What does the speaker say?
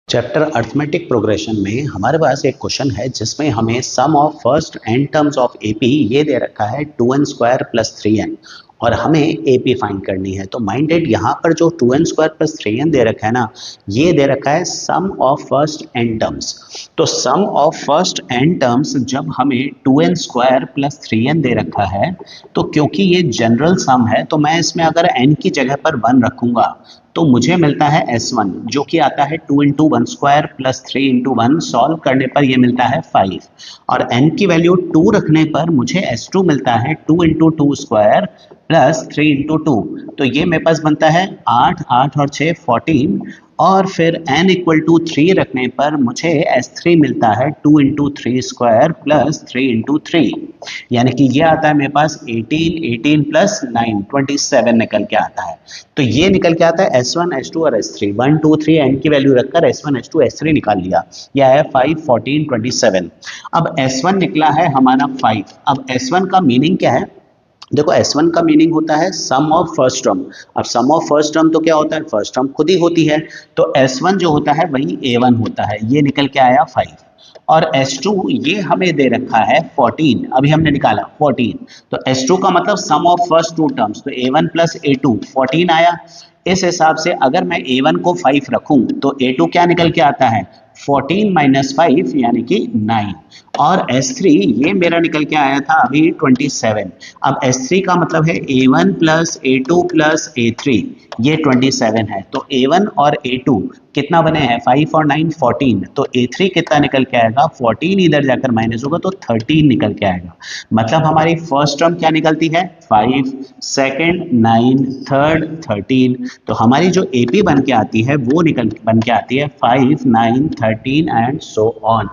Chapter arithmetic progression में हमारे पास एक क्वेश्चन है जिसमें हमें sum of first n terms of AP ये दे रखा है 2n² + 3n और हमें एपी फाइंड करनी है। तो माइंडेड यहाँ पर जो 2n² + 3n दे रखा है ना, ये दे रखा है सम ऑफ फर्स्ट एन टर्म्स। तो सम ऑफ फर्स्ट एन टर्म्स जब हमें 2n² + 3n दे रखा है, तो क्योंकि ये जनरल सम है तो मैं इसमें अगर n की जगह पर 1 रखूंगा तो मुझे मिलता है S1 जो कि आता है 2 × 1² + 3 × 1। सॉल्व करने पर ये मिलता है 5 और n की वैल्यू 2 रखने पर मुझे S2 मिलता है 2 × 2² + 3 × 2। तो ये मेरे पास बनता है 8, 8 और 6 14 और फिर n = 3 रखने पर मुझे S3 मिलता है 2 × 3² + 3 × 3, यानी कि ये आता है मेरे पास 18, 18 + 9 27 निकल के आता है। तो ये निकल के आता है S1, S2 और S3। 1, 2, 3 n की वैल्यू रखकर S1, S2, S3 निकाल लिया। यह है 5, 14, 27। अब S1 निकला है हमारा 5। अब S1 का मीनिंग क्या है? देखो S1 का मीनिंग होता है सम ऑफ फर्स्ट टर्म। अब सम ऑफ फर्स्ट टर्म तो क्या होता है? फर्स्ट टर्म खुद ही होती है। तो S1 जो होता है वही A1 होता है। ये निकल के आया 5 और S2 ये हमें दे रखा है 14। अभी हमने निकाला 14। तो S2 का मतलब सम ऑफ फर्स्ट टू टर्म्स। तो A1 + A2 14 आया। इस हिसाब से अगर मैं A1 को 5 रखूं तो A2 क्या निकल के आता है? 14 - 5 यानी कि 9 और S3 ये मेरा निकल के आया था अभी 27। अब S3 का मतलब है A1 + A2 + A3, ये 27 है। तो A1 और A2 कितना बने हैं? 5 और 9 14। तो A3 कितना निकल के आएगा? 14 इधर जाकर माइनस होगा तो 13 निकल के आएगा। मतलब हमारी फर्स्ट टर्म क्या निकलती है? 5, सेकेंड 9, थर्ड 13। तो हमारी जो AP बन के आती है वो बन के आती है 5, 9, 13 एंड सो ऑन।